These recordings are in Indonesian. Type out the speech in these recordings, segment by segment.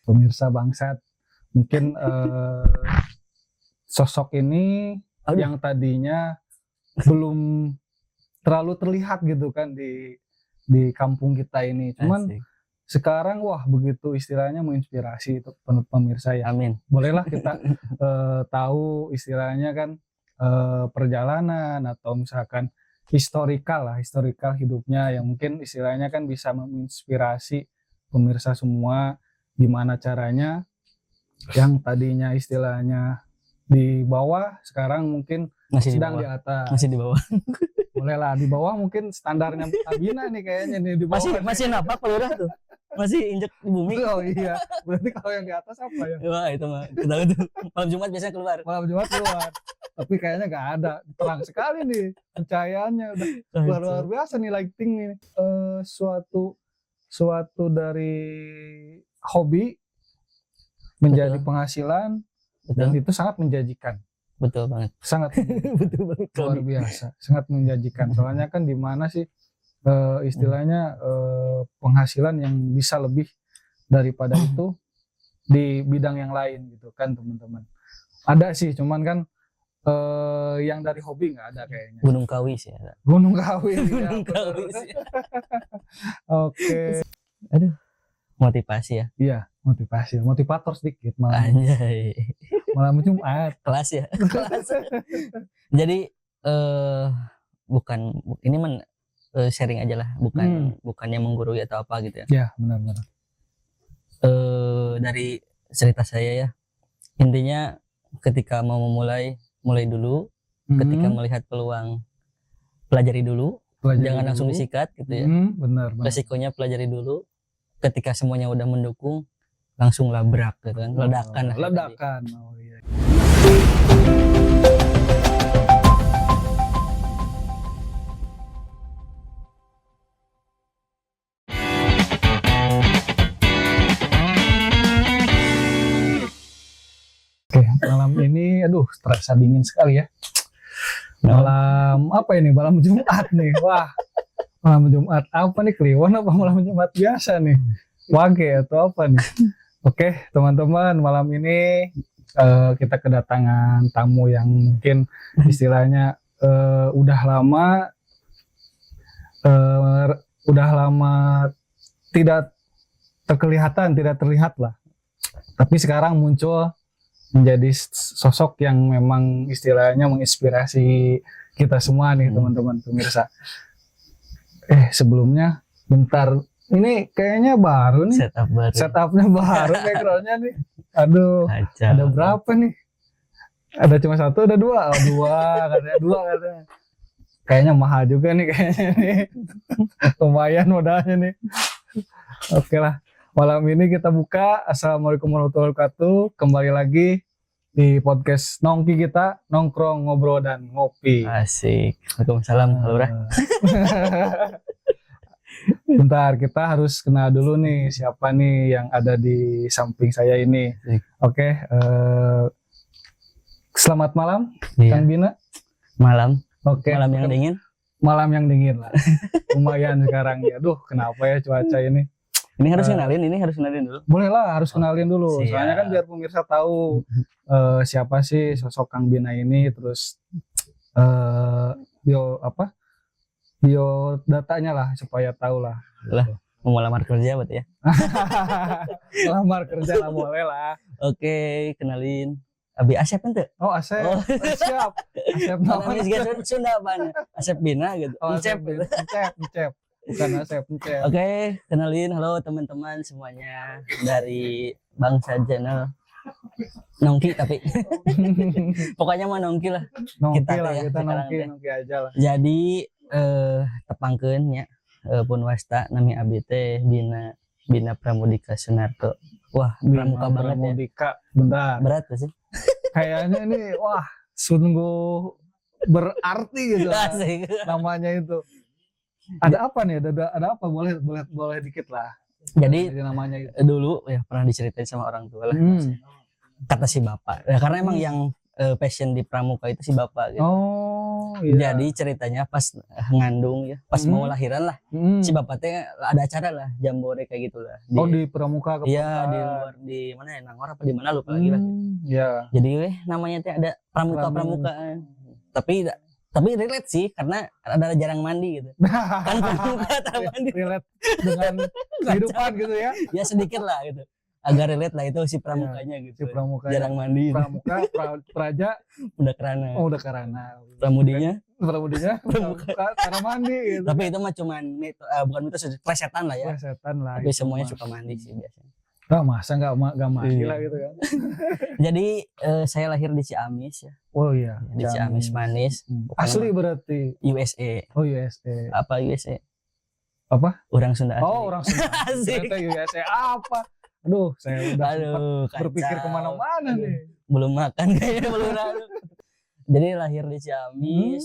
Pemirsa Bangsat, mungkin sosok ini yang tadinya belum terlalu terlihat gitu kan di kampung kita ini, cuman sekarang wah begitu istilahnya menginspirasi itu pemirsa ya. Amin. Bolehlah kita tahu istilahnya kan perjalanan atau misalkan historikal hidupnya yang mungkin istilahnya kan bisa menginspirasi pemirsa semua gimana caranya yang tadinya istilahnya di bawah sekarang mungkin masih sedang di atas. Masih di bawah. Bolehlah di bawah mungkin standarnya Abina nih kayaknya nih di bawah. Masih napak pelurah tuh. Masih injek di bumi. Oh iya. Berarti kalau yang di atas apa ya? Wah, itu mah kita itu malam Jumat biasanya keluar. Malam Jumat keluar. Tapi kayaknya nggak ada. Terang sekali nih pencahayaannya udah luar biasa nih lighting nih. Suatu dari hobi menjadi penghasilan. Betul. Dan itu sangat menjanjikan. Betul banget. Sangat betul banget. Luar biasa. Sangat menjanjikan. Soalnya kan di mana sih istilahnya penghasilan yang bisa lebih daripada itu di bidang yang lain gitu kan teman-teman. Ada sih, cuman kan yang dari hobi nggak ada kayaknya. Gunung Kawi sih ada. Gunung Kawi. Gunung Kawi sih. Oke. Aduh. Motivasi ya. Iya, motivator sedikit malah. Anjay. Malam Jumat. Kelas ya. Kelas. Jadi bukan ini sharing aja lah, bukannya menggurui atau apa gitu ya. Ya, benar-benar. Dari cerita saya ya. Intinya ketika mau mulai dulu, ketika melihat peluang pelajari dulu, jangan langsung disikat gitu ya. Benar. Resikonya pelajari dulu. Ketika semuanya udah mendukung, langsung labrak gitu kan, ledakan. Oh iya. Oke, malam ini aduh terasa dingin sekali ya. Malam apa ini? Malam Jumat nih. Wah. Malam Jumat apa nih, Kliwon apa malam Jumat biasa nih? Wage atau apa nih? Oke, teman-teman, malam ini kita kedatangan tamu yang mungkin istilahnya udah lama tidak terlihat lah. Tapi sekarang muncul menjadi sosok yang memang istilahnya menginspirasi kita semua nih, teman-teman pemirsa. Sebelumnya bentar, ini kayaknya baru nih. Setupnya baru, backgroundnya nih. Aduh, ada berapa nih? Ada cuma satu, ada dua. Oh, dua katanya. Kayaknya mahal juga nih kayaknya nih. Lumayan modalnya nih. Oke lah, malam ini kita buka. Assalamualaikum warahmatullahi wabarakatuh. Kembali lagi di podcast Nongki kita, nongkrong, ngobrol, dan ngopi. Asik. Waalaikumsalam, Lurah. Bentar, kita harus kenal dulu nih siapa nih yang ada di samping saya ini. Oke, selamat malam, Kang Bina. Malam. Oke. Malam yang dingin. Malam yang dingin lah. Lumayan sekarang ya. Aduh, kenapa ya cuaca ini? Ini harus kenalin dulu. Boleh lah, harus kenalin dulu. Siap. Soalnya kan biar pemirsa tahu siapa sih sosok Kang Bina ini, terus bio datanya lah supaya tahu lah. Lah, mau lamar kerja buat ya. Lamar kerja lah boleh lah. Oke, kenalin. Abi Asep ente. Oh, Asep. Oh. Siap. Asep namanya juga Sunda apaan? Asep Bina gitu. Oh, Encep gitu. Encep. Bukan Asep, Encep. Oke, kenalin. Halo teman-teman semuanya dari Bangsa Channel. Nongki tapi pokoknya mah nongki lah. Kita nongki aja lah. Jadi tepangkeun nya pun wasta nami abi teh Bina Pramudika Sunarto. Wah, pramuka banget Pramudika. Ya. Bentar. Berat tuh sih. Kayaknya ini wah, sungguh berarti gitu. Namanya itu. Ada apa nih? Ada apa? Boleh dikit lah. Jadi namanya itu. Dulu ya pernah diceritain sama orang tua lah. Kata si bapak. Ya, karena emang yang passion di pramuka itu si bapak gitu. Oh, iya. Jadi ceritanya pas ngandung ya, pas mau lahiran lah, si bapaknya ada acara lah, jambore kayak gitulah. Di Pramuka ke Iya, di luar, di mana ya, Nangor apa di mana lupa lagi lah. Iya. Jadi namanya teh ada pramukaan. Tapi relate sih karena ada jarang mandi gitu. Kan pramuka tak mandi. Relate dengan kehidupan gitu ya. Ya sedikit lah gitu. Agak relate lah itu si pramukanya gitu. Si pramuka jarang mandi. Pramuka, praja udah kerana. Oh, udah karana. Pramudinya pramuka cara mandi gitu. Tapi itu mah cuman bukan mitos, plesetan lah ya. Plesetan lah. Tapi semuanya suka mandi sih biasanya. Masa nggak mandi lah gitu kan. Jadi saya lahir di Ciamis ya. Oh iya. Di Ciamis manis. Asli berarti. USA. Oh USA. Apa USA? Apa? Orang Sunda asli. Oh orang Sunda. Ternyata USA apa? Aduh, saya udah berpikir kemana-mana nih. Belum makan kayaknya belum lalu. Jadi lahir di Ciamis.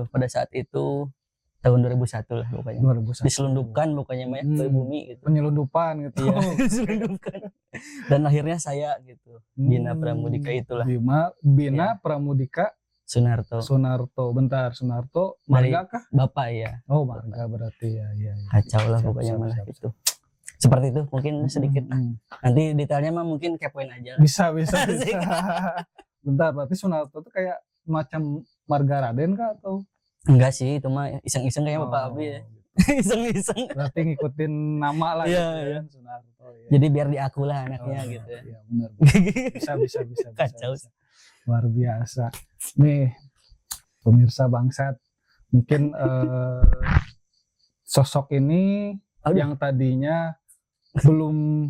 Pada saat itu tahun 2001 lah pokoknya. 2001. Diselundupkan pokoknya ke bumi gitu. Penyelundupan gitu. Iya, diselundupkan. Dan akhirnya saya gitu. Bina Pramudika itulah. Bina Pramudika Sunarto. Bentar, Sunarto marga kah? Bapak ya. Oh, marga berarti ya. Kacau lah pokoknya malah gitu. Seperti itu mungkin sedikit. Nanti detailnya mah mungkin kepoin aja. Bisa. Bentar, berarti Sunarto itu kayak macam marga Raden kah atau? Enggak sih, itu mah iseng-iseng kayaknya Pak Abi ya. Iseng-iseng. Berarti ngikutin nama lah gitu kan Sunarto. Ya. Jadi biar diaku lah anaknya gitu ya. Iya, benar. Bisa. Kacau. Luar biasa. Nih, pemirsa Bangsat, mungkin sosok ini yang tadinya belum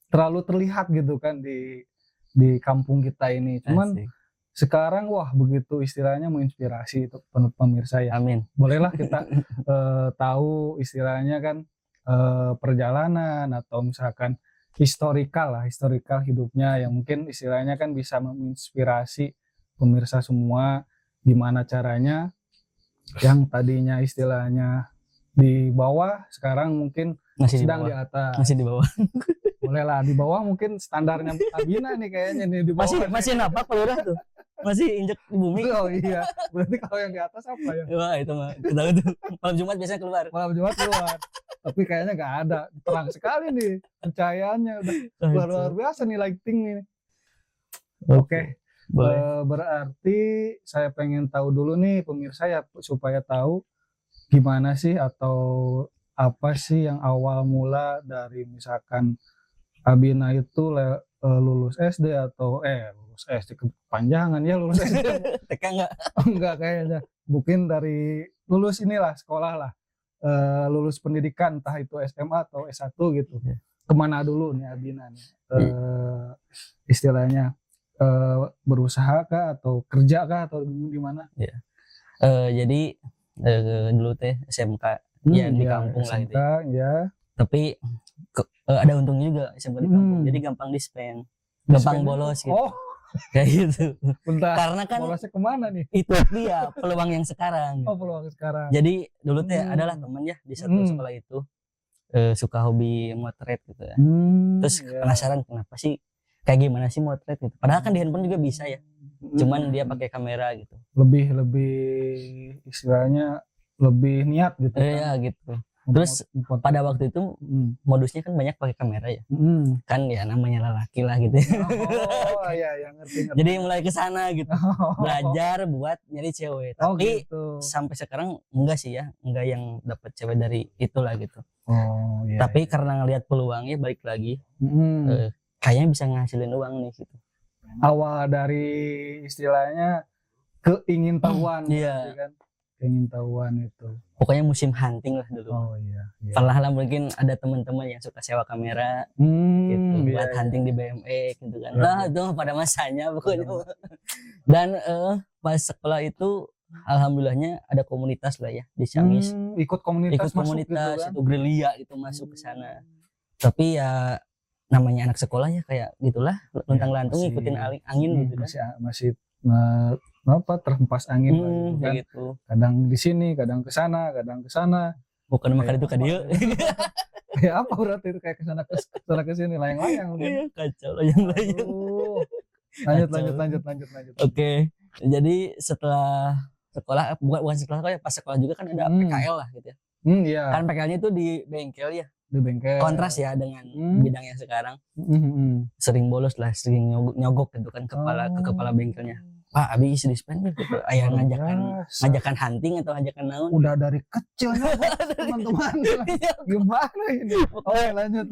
terlalu terlihat gitu kan di kampung kita ini. Cuman sekarang begitu istilahnya menginspirasi itu pemirsa ya. Amin. Bolehlah kita tahu istilahnya kan perjalanan atau misalkan historikal hidupnya yang mungkin istilahnya kan bisa menginspirasi pemirsa semua gimana caranya yang tadinya istilahnya di bawah sekarang mungkin sedang di atas. Masih di bawah. Boleh lah di bawah mungkin standarnya Abina nih kayaknya nih di bawah. Masih napak pelurah tuh. Masih injek di bumi. Oh iya. Berarti kalau yang di atas apa ya? Wah, itu mah kita tuh. Malam Jumat biasanya keluar. Tapi kayaknya nggak ada. Terang sekali nih pencahayaannya udah luar biasa nih lighting ini. Oke. Berarti saya pengen tahu dulu nih pemirsa ya supaya tahu gimana sih atau apa sih yang awal mula dari misalkan Abina itu lulus SD atau lulus SD kepanjangan ya lulus SD TK enggak kayaknya mungkin dari lulus inilah sekolah lah lulus pendidikan entah itu SMA atau S1 gitu kemana dulu nih Abina nih istilahnya berusaha kah atau kerja kah atau gimana ya. Jadi dulu teh SMK ya di kampung lah itu ya. Tapi ada untungnya juga SMK di kampung jadi gampang dispen gampang bolos gitu kayak gitu. Bentar, karena kan bolosnya kemana nih itu dia peluang yang sekarang peluang sekarang jadi dulu teh adalah temen ya di satu sekolah itu suka hobi motret gitu ya terus penasaran kenapa sih kayak gimana sih motret gitu padahal kan di handphone juga bisa ya cuman dia pakai kamera gitu lebih istilahnya lebih niat gitu ya gitu terus pada waktu itu modusnya kan banyak pakai kamera ya kan ya namanya lelaki lah gitu iya ngerti. Jadi mulai ke sana gitu belajar buat nyari cewek tapi gitu. Sampai sekarang enggak sih ya enggak yang dapat cewek dari itulah gitu iya. Tapi karena ngelihat peluangnya balik lagi kayaknya bisa ngasilin uang nih gitu awal dari istilahnya keingintahuan kan keingintahuan itu pokoknya musim hunting lah dulu iya. Perlahan mungkin ada teman-teman yang suka sewa kamera gitu buat hunting di BMX gitu kan itu pada masanya pokoknya dan pas sekolah itu alhamdulillahnya ada komunitas lah ya di Ciamis ikut komunitas gitu kan? Itu gerilya itu masuk ke sana tapi ya namanya anak sekolah ya kayak gitulah lontang-lantung ngikutin angin gitu kan masih terhempas angin kan? Gitu. Kadang di sini kadang ke sana bukan makan itu kan dia kayak apa berarti itu kayak ke sini layang-layang kacau layang-layang lanjut Oke. Jadi setelah sekolah, bukan setelah sekolah ya, pas sekolah juga kan ada PKL lah gitu ya. Iya. Kan PKL-nya itu di bengkel ya. Di bengkel. Kontras ya dengan bidang yang sekarang. Sering bolos lah, sering nyogok gitu kan ke kepala bengkelnya. Pak, habis dispen gitu. Ayah ngajakan hunting atau ngajakan naon. Udah dari kecil teman-teman. Gimana ini? Oke, lanjut.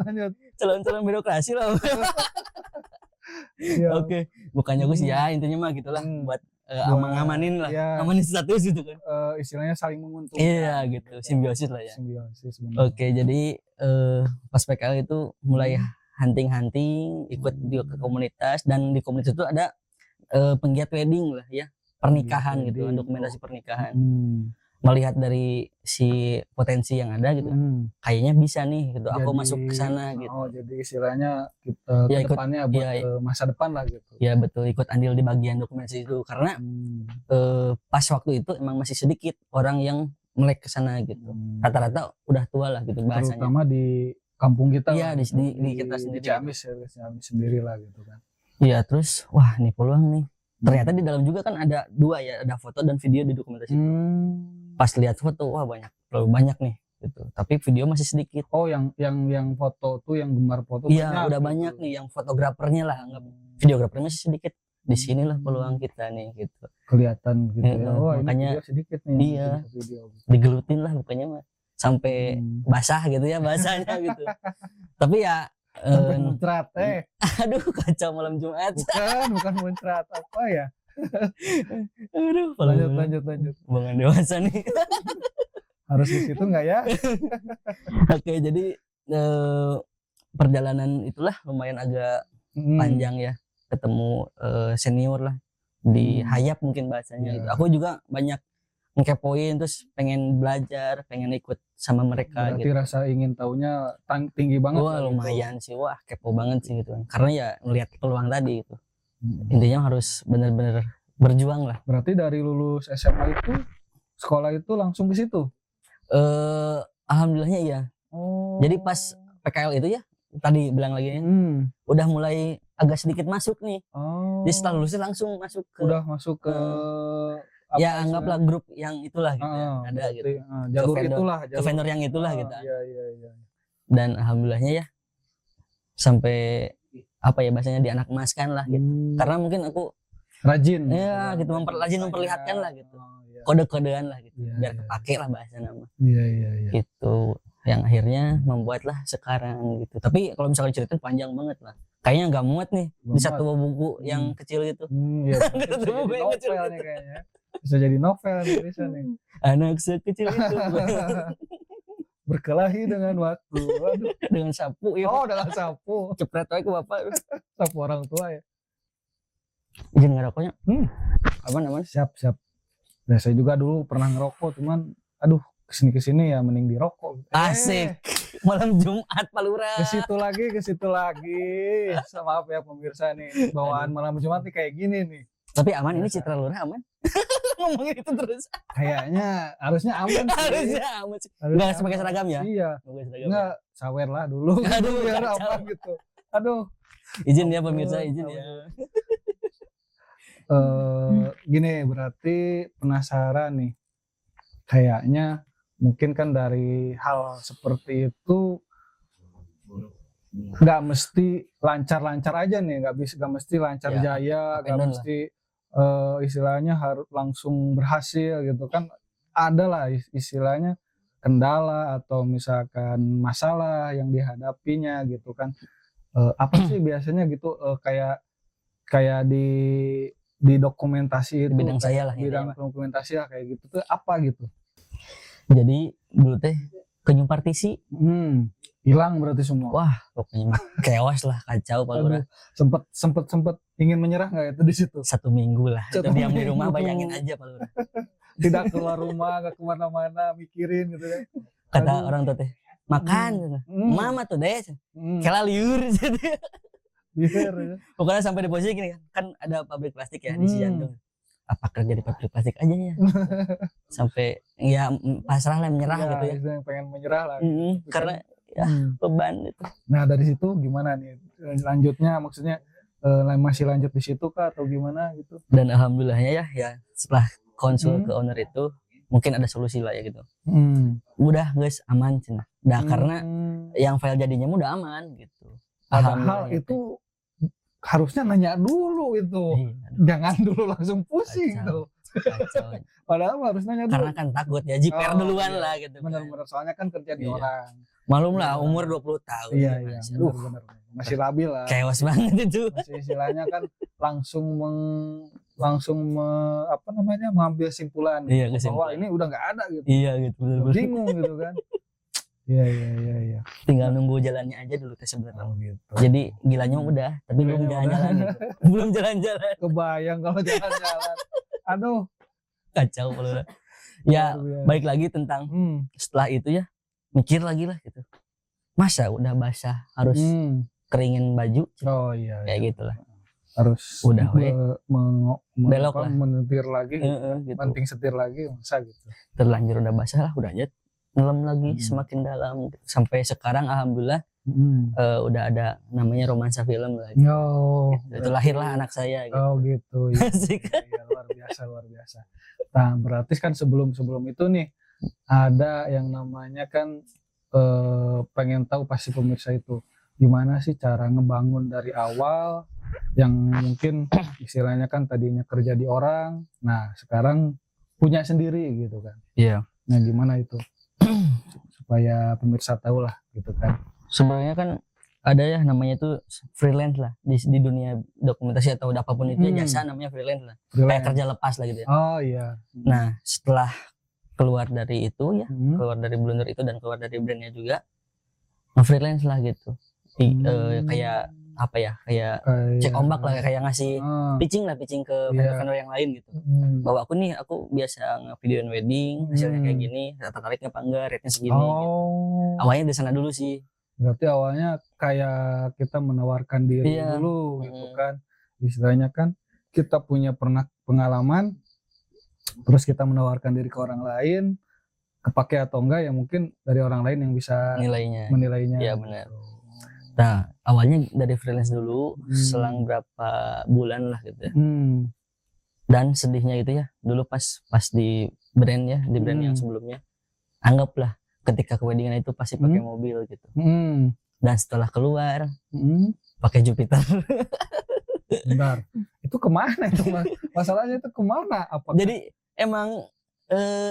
Calon-calon birokrasi lah. Oke, bukannya gue sih ya, intinya mah gitulah buat ngamanin lah, ngamanin status gitu kan. Istilahnya saling menguntungkan. Iya gitu, simbiosis lah ya. Simbiosis benar. Oke, jadi pas PKL itu mulai hunting, ikut juga ke komunitas, dan di komunitas itu ada penggiat wedding lah ya, pernikahan gitu, dokumentasi pernikahan. Melihat dari si potensi yang ada gitu, kayaknya bisa nih gitu, aku masuk ke sana gitu. Oh, jadi istilahnya kita ke depannya buat masa depan lah gitu. Ya betul, ikut andil di bagian dokumentasi itu karena pas waktu itu emang masih sedikit orang yang melek ke sana gitu. Rata-rata udah tua lah gitu bahasanya. Terutama di kampung kita. Iya, di kita sendiri. Di Ciamis sendiri lah gitu kan. Iya, terus wah nih peluang nih. Ternyata di dalam juga kan ada dua ya, ada foto dan video di dokumentasi itu. Pas lihat foto, wah terlalu banyak nih gitu. Tapi video masih sedikit. Oh, yang foto tuh, yang gemar foto. Iya, udah banyak nih yang fotografernya lah, anggap. Videografernya masih sedikit. Di sinilah peluang kita nih gitu. Kelihatan gitu ya. Oh, makanya ini sedikit nih. Iya. Digelutin lah bukannya mah. Sampai basah gitu ya bahasanya gitu. Tapi ya sampai muncrat aduh, kacau malam Jumat. Bukan muncrat, apa ya? Aduh, lanjut. Bangan dewasa nih. Harus di situ nggak ya? Oke, jadi perjalanan itulah lumayan agak panjang ya. Ketemu senior lah di Hayap mungkin bahasanya gitu. Aku juga banyak ngekepoin, terus pengen belajar, pengen ikut sama mereka. Berarti gitu. Rasa ingin taunya tinggi banget. Wah, lumayan sih, wah kepo banget sih gitu kan. Karena ya ngelihat peluang tadi gitu. Intinya harus benar-benar berjuang lah. Berarti dari lulus SMA itu sekolah itu langsung ke situ? Alhamdulillahnya iya. Oh. Jadi pas PKL itu ya, tadi bilang lagi ya, udah mulai agak sedikit masuk nih. Oh. Jadi setelah lulusnya langsung masuk ke. Udah masuk ke. Ya anggaplah grup yang itulah gitu ya. Ada gitu. Jalur itulah. Ke vendor yang itulah gitu. Iya. Dan alhamdulillahnya ya sampai apa ya bahasanya dianakmaskan lah gitu. Karena mungkin aku rajin. Ya gitu, memperlihatkan lah gitu. Kode-kodean lah gitu. Biar kepake lah bahasa nama. Iya. Gitu. Yang akhirnya membuatlah sekarang gitu. Tapi kalau misalnya ceritain panjang banget lah. Kayaknya nggak muat nih di satu buku yang kecil gitu. Iya. Satu buku yang kecil nih kayaknya. Bisa jadi novel nih. Anak sekecil itu berkelahi dengan waktu. Aduh. Dengan sapu ya. Oh, dengan sapu. Cepret aja ke bapak. Sapu orang tua ya. Izin ngerokoknya. Apa namanya? Siap. Nah, saya juga dulu pernah ngerokok, cuman aduh kesini ya mending dirokok. Asik. Malam Jumat Pak Lurah. Ke situ lagi. Maaf ya pemirsa nih, bawaan malam Jumat nih kayak gini nih. Tapi aman, ini Citra Lurah aman? Ngomongin itu terus. Kayaknya harusnya aman sih. Harusnya aman sih. Enggak pakai seragam ya? Iya. Enggak, sawer lah dulu. Aduh, biar aman gitu. Aduh. Izin ya pemirsa, izin ya. Gini, berarti penasaran nih. Kayaknya mungkin kan dari hal seperti itu nggak mesti lancar-lancar aja nih, nggak mesti lancar jaya, nggak mesti istilahnya harus langsung berhasil gitu kan. Ada lah istilahnya kendala atau misalkan masalah yang dihadapinya gitu kan. Apa sih biasanya gitu kayak di dokumentasi itu, bidang saya lah, bidang dokumentasi lah kayak gitu tuh apa gitu. Jadi dulu teh kenyum partisi hilang berarti semua. Wah, pokoknya chaos lah, kacau Pak Lurah. Sempet ingin menyerah nggak itu di situ? 1 minggu lah. Diam di rumah, bayangin aja Pak Lurah. Tidak keluar rumah, nggak kemana-mana, mikirin gitu ya. Kata orang tuh teh, makan, mama tuh deh, kela liur gitu. Biar ya. Pokoknya sampai di posisi gini kan ada pabrik plastik ya di Cijantung. Apa kerja di pabrik plastik aja ya? Sampai ya pasrah lah, menyerah gitu ya. Yang pengen menyerah lah. Karena ya beban itu. Nah dari situ gimana nih lanjutnya, maksudnya masih lanjut di situ kah atau gimana gitu? Dan alhamdulillahnya ya setelah konsul ke owner itu mungkin ada solusi lah ya gitu. Udah guys aman cina. Nah karena yang file jadinya udah aman gitu. Padahal itu harusnya nanya dulu itu. Jangan dulu langsung pusing tuh. Padahal harus nanya dulu. Karena kan takut ya JPR duluan lah gitu. Benar-benar soalnya kan kerja di orang. Malum lah umur 20 tahun. Iya benar-benar. Masih labil lah. Chaos banget itu. Masih istilahnya kan langsung mengambil simpulan bahwa ini udah nggak ada gitu. Iya gitu. Bingung gitu kan. Iya. Tinggal nunggu jalannya aja dulu teh sebenarnya. Gitu. Jadi gilanya udah, tapi belum jalan-jalan gitu. Belum jalan-jalan. Kebayang kalau jalan-jalan. Aduh, kacau kalau. Ya, balik lagi tentang setelah itu ya, mikir lagi lah gitu. Masa udah basah harus keringin baju? Oh iya. Kayak gitulah. Harus udah belok lah, menyetir lagi, gitu. Banting setir lagi, masa gitu. Terlanjur udah basah lah, udah aja ngelam lagi semakin dalam sampai sekarang alhamdulillah udah ada namanya romansa film lagi. Itu lahirlah anak saya gitu. Oh gitu. Ya, luar biasa. Nah berarti kan sebelum itu nih ada yang namanya kan pengen tahu pasti pemirsa itu gimana sih cara ngebangun dari awal yang mungkin istilahnya kan tadinya kerja di orang, nah sekarang punya sendiri gitu kan. Iya. Nah gimana itu? Supaya pemirsa tahu lah gitu kan. Sebenarnya kan ada ya namanya itu freelance lah di dunia dokumentasi atau apapun itu ya jasa namanya freelance lah. Kayak kerja lepas lah gitu ya. Oh iya. Nah setelah keluar dari itu ya, keluar dari blunder itu dan keluar dari brandnya juga, freelance lah gitu. Kayak apa ya, kayak cek ombak lah, kayak ngasih pitching ke vendor-vendor yang lain gitu. Bahwa aku biasa nge-videoin wedding, hasilnya kayak gini, tertarik apa enggak, rate-nya segini gitu. Awalnya di sana dulu sih. Berarti awalnya kayak kita menawarkan diri dulu gitu kan. Istilahnya kan kita punya pengalaman, terus kita menawarkan diri ke orang lain, kepake atau enggak ya mungkin dari orang lain yang bisa menilainya. Iya benar. Nah awalnya dari freelance dulu, selang berapa bulan lah gitu ya. Dan sedihnya itu ya, dulu pas di brand ya, di brand yang sebelumnya, anggaplah ketika ke weddingan itu pasti pakai mobil gitu. Dan setelah keluar, pakai Jupiter. Bentar, itu kemana itu masalahnya itu kemana? Jadi emang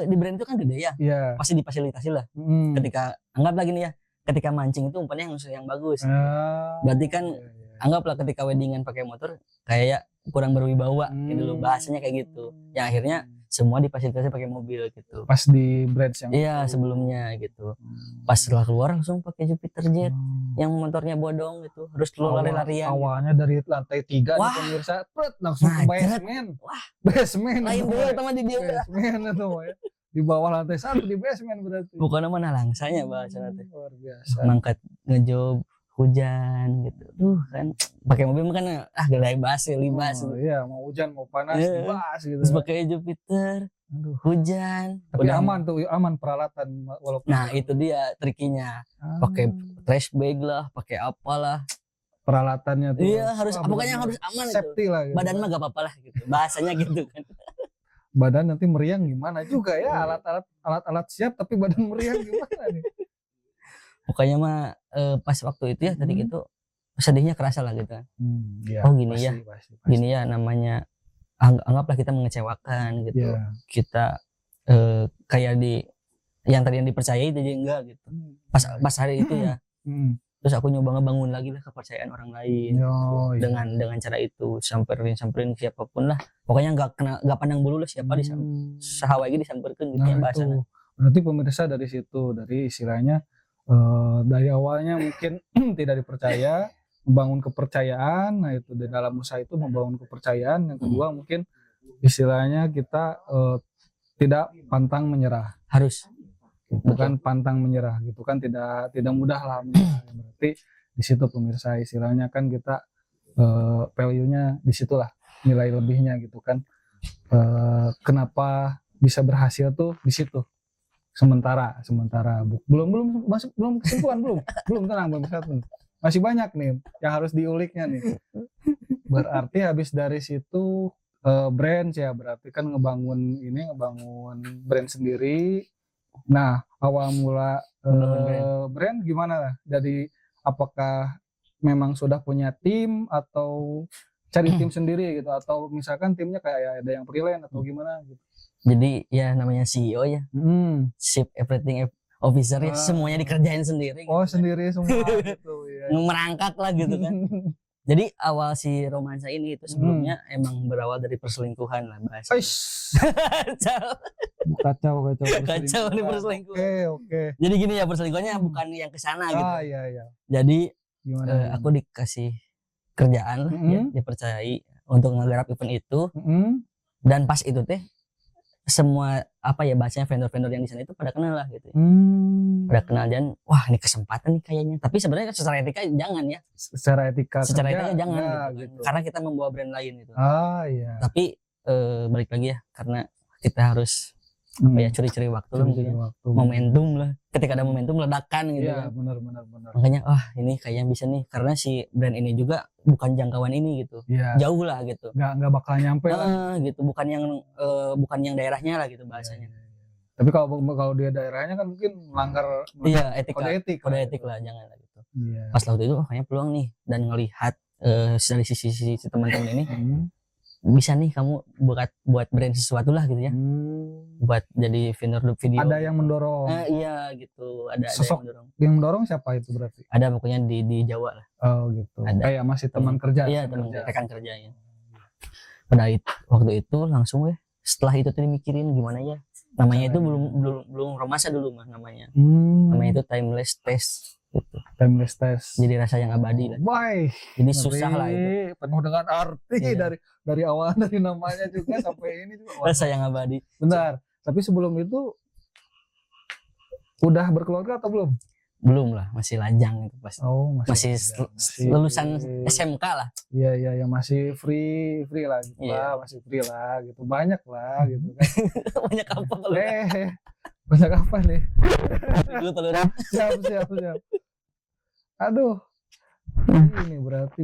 di brand itu kan gede ya, pasti difasilitasi lah. Ketika anggaplah gini ya, ketika mancing itu umpannya yang bagus. Berarti kan anggaplah ketika weddingan pakai motor kayak kurang berwibawa gitu loh, bahasanya kayak gitu. Yang akhirnya semua difasilitasi pakai mobil gitu. Pas di brand yang sebelumnya gitu. Pas setelah keluar langsung pakai Jupiter Jet yang motornya bodong gitu. Harus keluar lari-larian. Awalnya dari lantai 3 nih pemirsa, langsung ke basement. Basement. Lain dulu teman di dia. Basement itu ya. Di bawah lantai 1 di basement berarti. Bukan mana langsanya bahasa nanti. Luar biasa. Mangkat ngejob hujan gitu. Kan pakai mobil kan gelai bas libas. Iya, mau hujan mau panas libas gitu. Terus pakai Jupiter. Hujan. Tapi aman peralatan walaupun. Nah, itu dia trikinya. Pakai trash bag lah, pakai apalah. Peralatannya tuh. Iya, pokoknya harus aman safety itu. Lah gitu. Badan mah gak apa-apa lah gitu. Bahasanya gitu kan. Badan nanti meriang gimana juga ya, alat-alat siap tapi badan meriang gimana nih. Pokoknya mah pas waktu itu ya tadi gitu sedihnya kerasa lah gitu. Gini pasti, ya pasti. Gini ya namanya anggaplah kita mengecewakan gitu. Kita kayak yang tadi yang dipercayai jadi enggak gitu. Pas hari itu ya. Terus aku nyoba ngebangun lagi lah kepercayaan orang lain dengan cara itu, samperin siapapun lah, pokoknya nggak pandang bulu lah siapa sahawai disamperkan gitu ya bahasanya. Berarti pemirsa dari situ, dari istilahnya dari awalnya mungkin tidak dipercaya, membangun kepercayaan. Nah itu di dalam usaha itu membangun kepercayaan. Yang kedua mungkin istilahnya kita tidak pantang menyerah. Harus. Bukan pantang menyerah gitu kan, tidak mudah lah menyerah. Berarti di situ pemirsa istilahnya kan kita value-nya di situlah, nilai lebihnya gitu kan. Kenapa bisa berhasil tuh di situ. Sementara belum kesimpulan belum tenang pemirsa, masih banyak nih yang harus diuliknya nih. Berarti habis dari situ brand ya, berarti kan ngebangun brand sendiri. Nah, awal mula brand gimana? Jadi apakah memang sudah punya tim atau cari tim sendiri gitu, atau misalkan timnya kayak ada yang freelance atau gimana gitu? Jadi ya namanya CEO ya, Chief Everything Officer ya, semuanya dikerjain sendiri. Oh gitu, sendiri semua gitu ya. Merangkak lah gitu kan. Jadi awal si romansa ini itu sebelumnya emang berawal dari perselingkuhan lah bahasa. Kacau nih perselingkuhan. Oke. Jadi gini ya, perselingkuhannya bukan yang kesana gitu. Iya. Jadi Gimana? aku dikasih kerjaan lah, ya, dipercayai untuk ngegarap event itu. Dan pas itu teh semua apa ya bahasanya vendor-vendor yang di sana itu pada kenal lah gitu. Pada kenal dan wah ini kesempatan nih kayaknya. Tapi sebenarnya secara etika jangan ya. Secara etika jangan ya, gitu. Karena kita membawa brand lain gitu. Iya. Tapi balik lagi ya, karena kita harus apa ya curi-curi waktu lah mungkin. Momentum lah. Ketika ada momentum ledakan gitu kan. Benar. Makanya ini kayaknya bisa nih karena si brand ini juga bukan jangkauan ini gitu. Jauh lah gitu. Nggak bakal nyampe lah. Gitu. Bukan yang daerahnya lah gitu bahasanya. Tapi kalau dia daerahnya kan mungkin melanggar kode etik lah, jangan lah gitu. Iya. Pas waktu itu kayaknya peluang nih dan ngelihat dari sisi teman-teman ini bisa nih kamu buat brand sesuatu lah gitu ya. Buat jadi vendor video. Ada yang mendorong. Iya gitu. Ada sosok yang mendorong siapa itu berarti? Ada pokoknya di Jawa lah. Oh gitu. Ada. Kayak masih teman kerja. Iya, teman rekan kerjanya. Pada waktu itu langsung setelah itu tadi mikirin gimana ya. Namanya itu belum romansa dulu mah namanya. Namanya itu timeless test gitu. Timeless test. Jadi rasa yang abadi lah. Why? Jadi susah lah itu. Penuh dengan arti dari awal dari namanya juga sampai ini juga. Rasa yang abadi. Benar. Tapi sebelum itu udah berkeluarga atau belum? Belum lah, masih lajang itu pas. Oh, masih lulusan SMK lah. Iya, masih free lah gitu lah, masih free lah gitu. Banyak lah gitu kan. Banyak apa kalau? Banyak apa nih? Dulu telur. Siap. Aduh. Ini berarti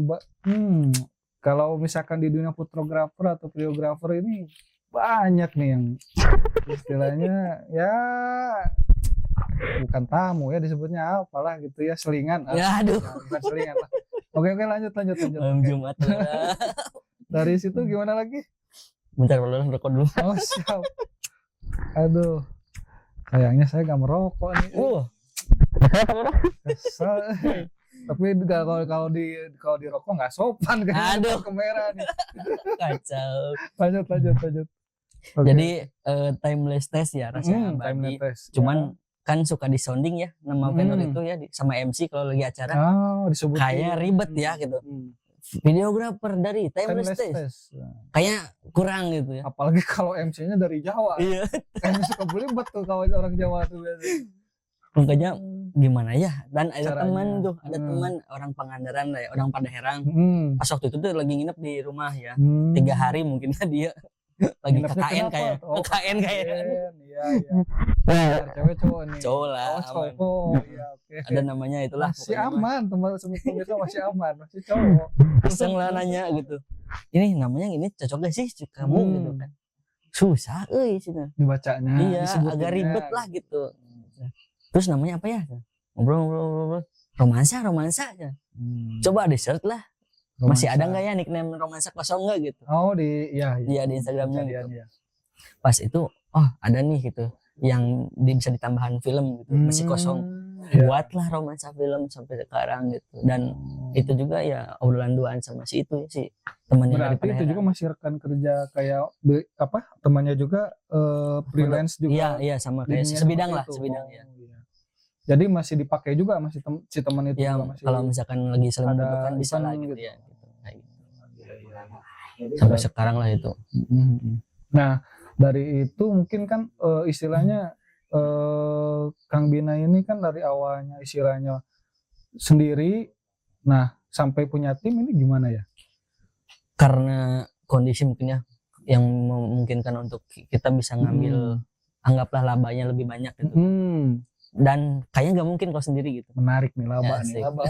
kalau misalkan di dunia fotografer atau videografer ini banyak nih yang istilahnya ya bukan tamu ya disebutnya apalah gitu ya, selingan. Ya aduh. Bukan selingan lah. Oke lanjut. Malam Jumat. Dari situ gimana lagi? Bentar rokok dulu. Oh siap. Aduh. Sayangnya saya gak merokok nih. Kesel. Tapi kalau di rokok nggak sopan kan? Aduh, kamera nih. Kacau. Lanjut. Okay. Jadi timeless test ya rasanya abadi. Cuman kan suka disounding ya nama vendor itu ya sama MC kalau lagi acara. Kayak ribet ya gitu. Videografer dari timeless test. Kayak kurang gitu ya. Apalagi kalau MC-nya dari Jawa. Iya. Kayaknya suka belibet tuh kalau orang Jawa tuh biasanya. Makanya gimana ya, dan ada teman tuh, ada teman orang Pangandaran lah ya, orang Padaherang. Pas waktu itu tuh lagi nginep di rumah ya, 3 hari mungkin dia lagi KKN kayak KKN kayaknya. Iya. Cewek cowok nih. Cowok lah. Cowok. Iya, oke. Ada namanya itulah. Masih aman, teman semua pemirsa masih aman, masih cowok. Iseng lah nanya gitu. Ini namanya ini cocok gak sih kamu gitu kan. Susah sih dibacanya. Iya, agak ribet lah gitu. Terus namanya apa ya? Ngobrol. Romansa aja. Coba di search lah. Romansa. Masih ada nggak ya nickname romansa kosong nggak gitu? Oh di di Instagramnya gitu. Iya. Pas itu ada nih gitu yang bisa ditambahan film gitu masih kosong. Buatlah romansa film sampai sekarang gitu. Dan itu juga ya obrolan duaan sama si itu si temannya dari Berarti itu juga masih rekan kerja kayak apa temannya juga freelance juga. Iya sama kayak sebidang lah ya. Jadi masih dipakai juga masih si teman itu ya, juga masih. Kalau misalkan lagi sering membutuhkan bisa lah gitu ya. Sampai sekarang lah itu. Nah dari itu mungkin kan istilahnya Kang Bina ini kan dari awalnya istilahnya sendiri, nah sampai punya tim ini gimana ya? Karena kondisi mungkin ya yang memungkinkan untuk kita bisa ngambil anggaplah labanya lebih banyak gitu. dan kayaknya nggak mungkin kalau sendiri gitu. Menarik nih laba Asik. nih. Laba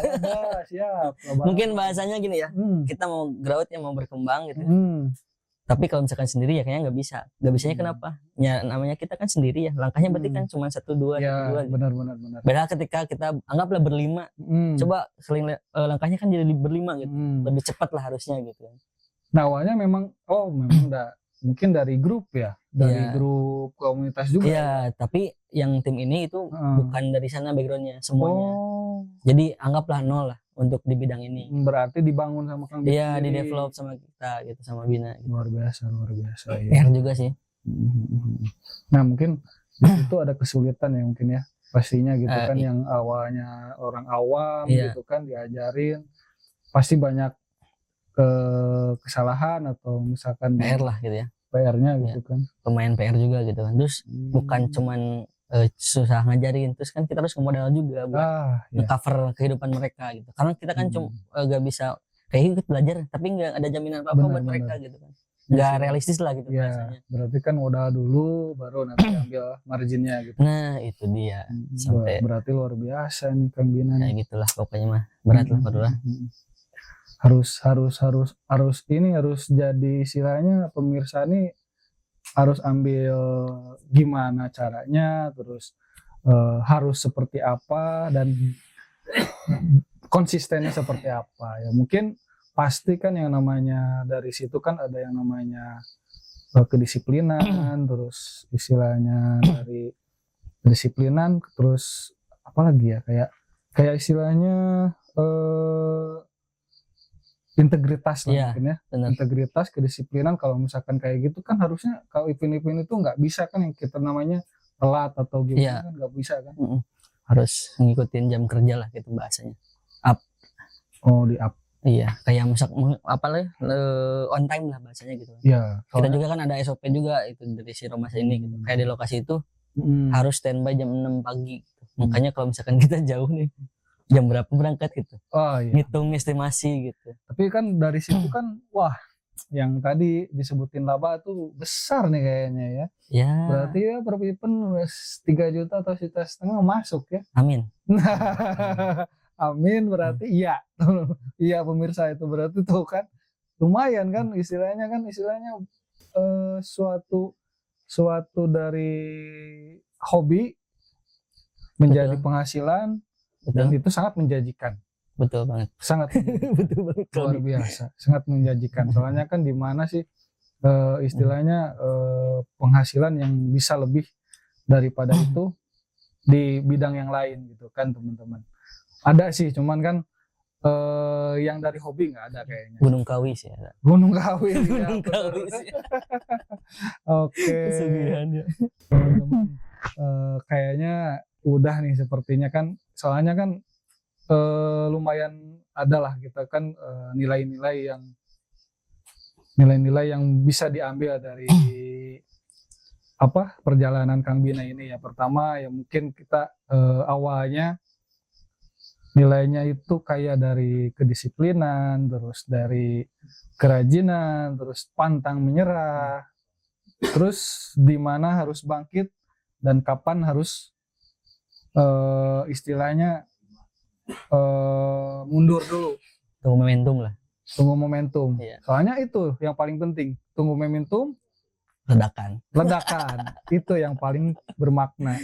siap. Laba. Mungkin bahasanya gini ya, kita mau growth ya, mau berkembang gitu. Tapi kalau misalkan sendiri ya kayaknya nggak bisa. Nggak bisanya kenapa? Ya namanya kita kan sendiri ya. Langkahnya berarti kan cuma 1, 2, Ya, 1, 2. benar. Beda ketika kita anggaplah berlima. Coba langkahnya kan jadi berlima gitu. Lebih cepat lah harusnya gitu. Nah, awalnya memang mungkin dari grup ya. Dari grup komunitas juga. Iya, tapi yang tim ini itu bukan dari sana backgroundnya semuanya. Jadi anggaplah 0 lah untuk di bidang ini. Berarti dibangun sama Kang Bina. Iya, di develop sama kita gitu, sama Bina gitu. Luar biasa ya. PR juga sih. Nah, mungkin di situ ada kesulitan ya mungkin ya. Pastinya gitu kan, yang awalnya orang awam gitu kan diajarin, pasti banyak kesalahan atau misalkan PR lah gitu ya. PR-nya gitu kan. Pemain PR juga gitu kan. Terus bukan cuman susah ngajarin, terus kan kita harus ngemodal juga buat nge-cover kehidupan mereka gitu. Karena kita kan cuma gak bisa kayak ikut belajar tapi nggak ada jaminan apa-apa buat mereka gitu kan. Nggak realistis lah gitu bahasanya. Berarti kan modal dulu baru nanti ambil marginnya gitu. Nah itu dia. Berarti luar biasa nih Kang Bina. Kayak gitulah pokoknya mah, berat lah padahal. Harus jadi istilahnya pemirsa nih harus ambil gimana caranya, terus harus seperti apa dan konsistennya seperti apa ya. Mungkin pasti kan yang namanya dari situ kan ada yang namanya kedisiplinan, terus istilahnya dari kedisiplinan, terus apa lagi ya, kayak istilahnya integritas lah mungkin ya. Bener. Integritas, kedisiplinan. Kalau misalkan kayak gitu kan harusnya kalau event-event itu nggak bisa kan yang kita namanya telat atau gimana kan nggak bisa kan. Harus ngikutin jam kerja lah gitu bahasanya. Up. Di up. Iya, kayak on time lah bahasanya gitu. Iya. Kita juga kan ada SOP juga itu dari si Romasa ini gitu. Kayak di lokasi itu harus standby jam 6 pagi gitu. Makanya kalau misalkan kita jauh nih, jam berapa berangkat gitu. Ngitung estimasi gitu. Tapi kan dari situ kan wah, yang tadi disebutin laba tuh besar nih kayaknya ya. Ya. Berarti ya per event 3 juta atau 1,5 juta masuk ya. Amin. Amin berarti iya. Iya pemirsa, itu berarti tuh kan lumayan kan istilahnya suatu dari hobi menjadi penghasilan. Dan itu sangat menjanjikan. Betul banget. Sangat betul banget. Luar biasa. Sangat menjanjikan. Soalnya kan di mana sih istilahnya penghasilan yang bisa lebih daripada itu di bidang yang lain gitu kan teman-teman. Ada sih, cuman kan yang dari hobi nggak ada kayaknya. Gunung Kawi sih ada. Gunung Kawi. Gunung Kawi sih. Oke. Teman-teman, kayaknya udah nih sepertinya kan, soalnya kan lumayan adalah kita kan nilai-nilai yang bisa diambil dari perjalanan Kang Bina ini ya. Pertama ya mungkin kita awalnya nilainya itu kayak dari kedisiplinan, terus dari kerajinan, terus pantang menyerah, terus di mana harus bangkit dan kapan harus istilahnya mundur dulu. Tunggu momentum. Iya. Soalnya itu yang paling penting, tunggu momentum, ledakan itu yang paling bermakna.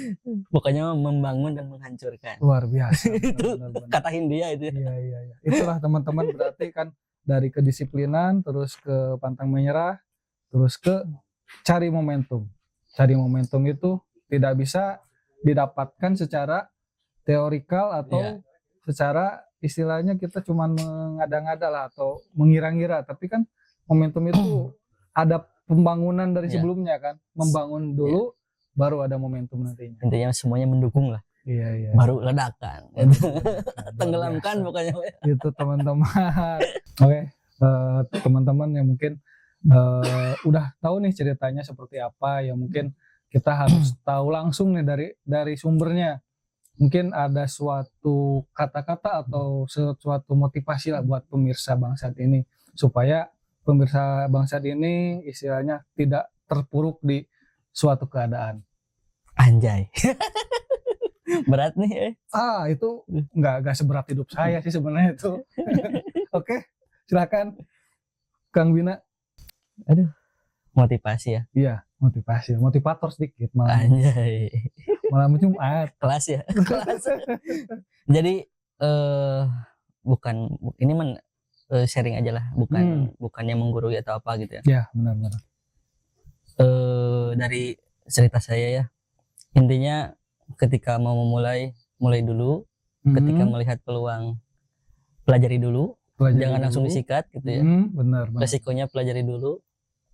Pokoknya membangun dan menghancurkan. Luar biasa. Itu kata Hindia itu. Iya. Itulah teman-teman, berarti kan dari kedisiplinan terus ke pantang menyerah, terus ke cari momentum. Cari momentum itu tidak bisa didapatkan secara teorikal atau secara istilahnya kita cuma mengada-ngada lah atau mengira-ngira, tapi kan momentum itu ada pembangunan dari sebelumnya kan, membangun dulu baru ada momentum nantinya. Intinya semuanya mendukung lah. Iya. Baru ledakan. Tenggelamkan pokoknya. Itu teman-teman. Oke, teman-teman yang mungkin udah tahu nih ceritanya seperti apa ya, mungkin kita harus tahu langsung nih dari sumbernya. Mungkin ada suatu kata-kata atau suatu motivasi lah buat pemirsa Bangsat ini, supaya pemirsa Bangsat ini istilahnya tidak terpuruk di suatu keadaan. Anjay. Berat nih. Itu nggak seberat hidup saya sih sebenarnya itu. Oke, silakan Kang Bina. Aduh, motivasi ya. Iya, motivasi, motivator sedikit malah. Anjay. Malam Jumat. Kelas ya. Kelas. Jadi bukan ini sharing aja lah, bukannya menggurui atau apa gitu ya. Ya, benar-benar. Dari cerita saya ya, intinya ketika mau mulai dulu, ketika melihat peluang pelajari dulu, jangan langsung disikat gitu ya. Benar. Resikonya pelajari dulu,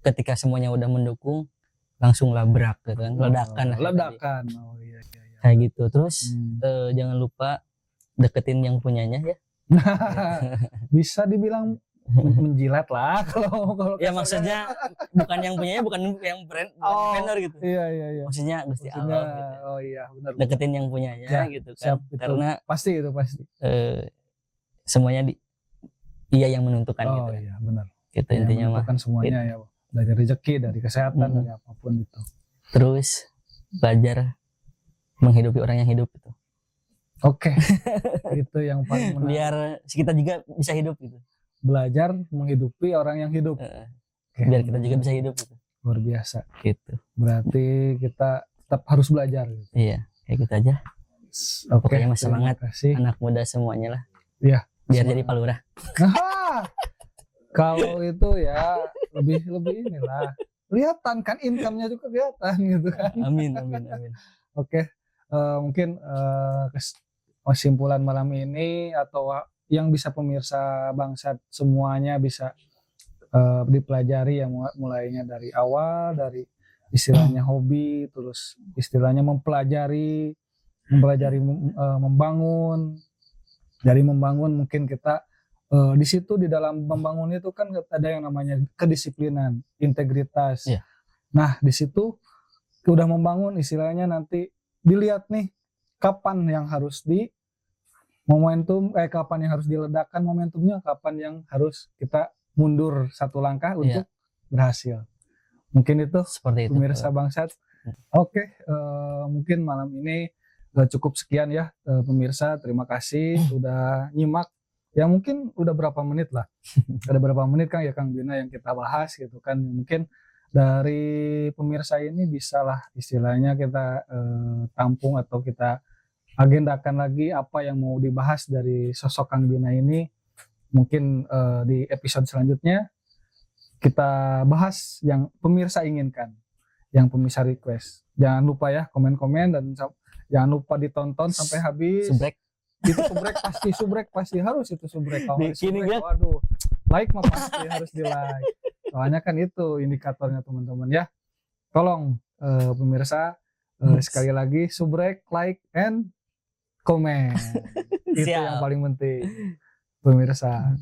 ketika semuanya udah mendukung langsung labrak gitu kan, ledakan. Oh iya. Kayak gitu. Terus jangan lupa deketin yang punyanya ya. Bisa dibilang menjilat lah kalau ya maksudnya bukan yang punyanya, bukan yang brand vendor gitu. Iya. Maksudnya Gusti Allah gitu. Oh iya, benar. Deketin yang punyanya ya, gitu kan. Siap, karena pasti. Semuanya iya yang menentukan gitu. Oh iya, benar. Gitu intinya mah. Menentukan semuanya ya, dari rezeki, dari kesehatan, dari apapun itu. Terus belajar menghidupi orang yang hidup gitu. Oke. Itu yang paling menarik. Biar kita juga bisa hidup gitu. Belajar menghidupi orang yang hidup. Biar kita juga bisa hidup gitu. Luar biasa. Gitu. Berarti kita tetap harus belajar gitu. Iya, kayak gitu aja. Pokoknya mas semangat anak muda semuanya lah. Iya. Biar jadi palurah. Kalau itu ya lebih inilah. Kelihatan kan income-nya juga kelihatan gitu kan. Amin. Oke. Mungkin kesimpulan malam ini atau yang bisa pemirsa Bangsat semuanya bisa dipelajari ya, mulainya dari awal, dari istilahnya hobi, terus istilahnya mempelajari membangun. Dari membangun mungkin kita di situ, di dalam membangun itu kan ada yang namanya kedisiplinan, integritas. Yeah. Nah di situ udah membangun, istilahnya nanti dilihat nih kapan yang harus kapan yang harus diledakkan momentumnya, kapan yang harus kita mundur satu langkah untuk berhasil. Mungkin itu seperti itu pemirsa Bangsat. Oke, mungkin malam ini cukup sekian ya pemirsa. Terima kasih sudah nyimak. Ya mungkin udah berapa menit lah. Ada berapa menit Kang Bina yang kita bahas gitu kan. Mungkin dari pemirsa ini bisalah istilahnya kita tampung atau kita agendakan lagi apa yang mau dibahas dari sosok Kang Bina ini. Mungkin di episode selanjutnya kita bahas yang pemirsa inginkan, yang pemirsa request. Jangan lupa ya komen-komen, dan jangan lupa ditonton sampai habis. Itu subrek pasti harus itu subrek. Kalau subrek, waduh, like mah pasti harus di like. Soalnya kan itu indikatornya teman-teman ya. Tolong pemirsa sekali lagi subrek, like, and comment. Itu yang paling penting pemirsa.